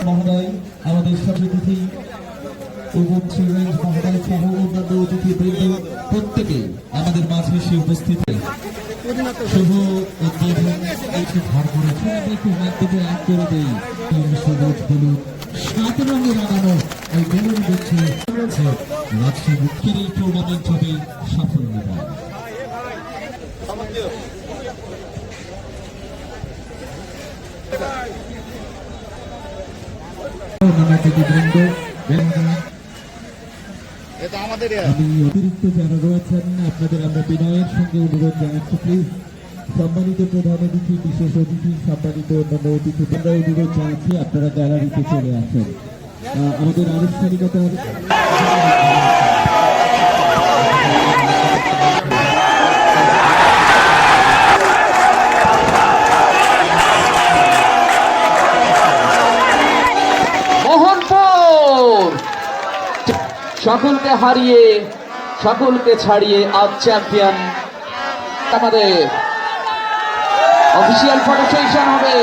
মহোদয়, আমাদের সভাপতি এবং রেঞ্জ মহোদয় সহ অন্যান্য অতিথিবৃন্দ প্রত্যেকেই আমাদের মাঝে এসে উপস্থিত শুভ উদ্বোধন ভার করেছেন। একটু মাধ্যমে এক করে দেই সবুজ হলুদ 7 রঙে রাঙানো এই বেলুন গুচ্ছে রাজশাহী মুক্তির এই টুর্নামেন্ট হবে সাফল্যময়। আমি অতিরিক্ত যারা রয়েছেন আপনাদের আমরা বিনয়ের সঙ্গে অনুরোধ জানাচ্ছি, প্লিজ সম্মানিত প্রধান অতিথি, বিশেষ অতিথি, সম্মানিত অন্যান্য অতিথি আমরা অনুরোধ জানাচ্ছি আপনারা গ্যালারিতে চলে আসেন। আমাদের আনুষ্ঠানিকতার সকলকে হারিয়ে সকলকে ছাড়িয়ে আজ চ্যাম্পিয়ন আমাদের অফিসিয়াল ফটো সেশন হবে।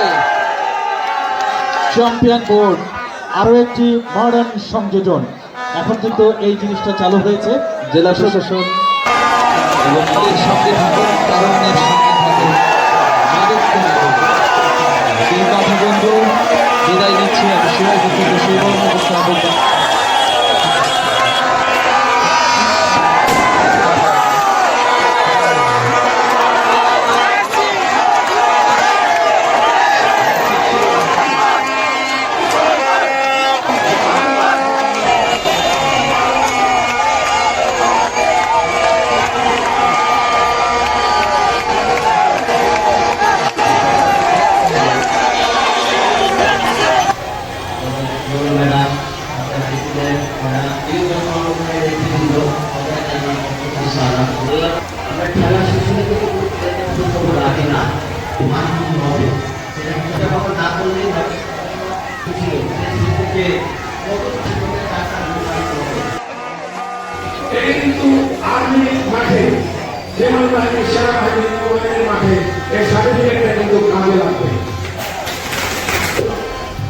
চ্যাম্পিয়ন বোর্ড আরো একটি মডার্ন সংযোজন, এখন কিন্তু এই জিনিসটা চালু হয়েছে। জেলা প্রশাসন এবং এর সঙ্গে থাকুন, কারণের সঙ্গে থাকুন, এই কথা বন্ধু বিদায় নিচ্ছি। আমি শিবাই খেলা শেষে রাখে না হবে সেটা না করলেই কিন্তু আর্মি মাঠে বিমান বাহিনী, সেনাবাহিনী, নৌবাহিনীর মাঠে এই সার্টিফিকেটটা কিন্তু কাজে লাগবে।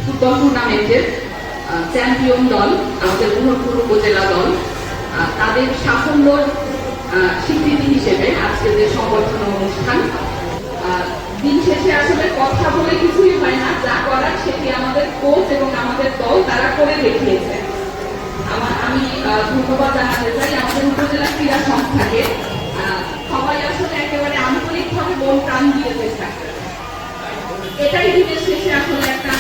ফুটবল টুর্নামেন্টের চ্যাম্পিয়ন দল আমাদের মোহনপুর উপজেলা দল, তাদের সাফল্যর স্বীকৃতি হিসেবে আজকে যে সংবর্ধনা অনুষ্ঠান। দিন শেষে আসলে কথা বলে কিছুই হয় না, যা করার সেটি আমাদের কোচ এবং আমাদের দল তারা করে দেখিয়েছে। আমি ধন্যবাদ জানাতে চাই আমাদের উপজেলা ক্রীড়া সংস্থাকে। সবাই আসলে একেবারে আন্তরিকভাবে মন প্রাণ দিয়ে চেষ্টা করে। এটাই দিনের শেষে আসলে একটা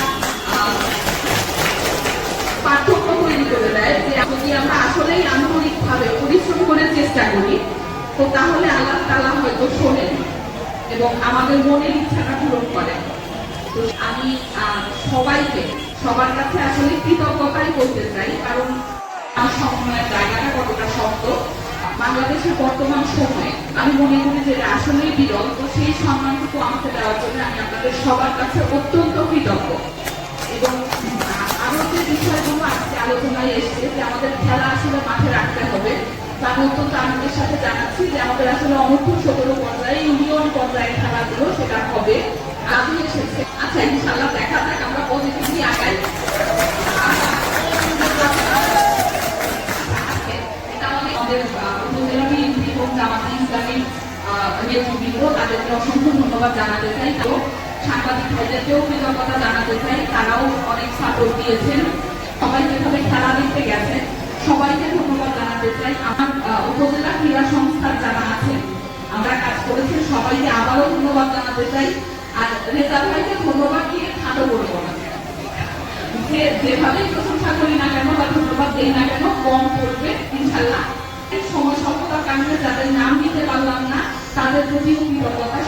পার্থক্য তৈরি করে দেয় যে যদি আমরা আসলেই আন্তরিকভাবে পরিশ্রম করে চেষ্টা করি তো তাহলে আল্লাহ তাআলা হয়তো শোনেন এবং আমাদের মনের ইচ্ছাটা পূরণ করেন। তো আমি সবাইকে সবার কাছে আসলে কৃতজ্ঞতাই করতে চাই, কারণ সময়ের জায়গাটা কতটা শক্ত। বাংলাদেশের বর্তমান সময়ে আমি মনে করি যে আসলেই বিরল, তো সেই সম্মানটুকু আমাকে দেওয়ার জন্য আমি আপনাদের সবার কাছে অত্যন্ত কৃতজ্ঞ। এবং আরো যে বিষয়গুলো আজকে আলোচনায় এসছে যে আমাদের খেলা আসলে মাঠে রাখতে হবে, তার অত্যন্ত আনন্দের সাথে জানাচ্ছি যে আমাদের আসলে অনূর্ধ্ব 17 পর্যায়ে, ইউনিয়ন পর্যায়ে খেলাগুলো সেটা হবে আগে এসেছে। আচ্ছা, ইনশাআল্লাহ দেখা যাক, আমরা পজিটিভলি আগাই। তাদেরকে অসংখ্য ধন্যবাদ জানাতে চাই। তো সাংবাদিক ভাইদেরকেও কৃতজ্ঞতা জানাতে চাই, তারাও অনেক সাপোর্ট দিয়েছেন। সবাই যেভাবে খেলা দেখতে গেছে সবাইকে ধন্যবাদ জানাতে চাই। আমার উপজেলা ক্রীড়া সংস্থার যারা আছেন, আমরা কাজ করেছি, সবাইকে আবারও ধন্যবাদ জানাতে চাই। আর রেজা ভাইকে ধন্যবাদ দিয়ে খাটো করবো না, যেভাবেই প্রশংসা করি না কেন বা ধন্যবাদ দেই না কেন কম করবে ইনশাল্লাহ। সময় স্বল্পতার কারণে যাদের নাম দিতে পারলাম না তাদের প্রতিও কৃতজ্ঞতা।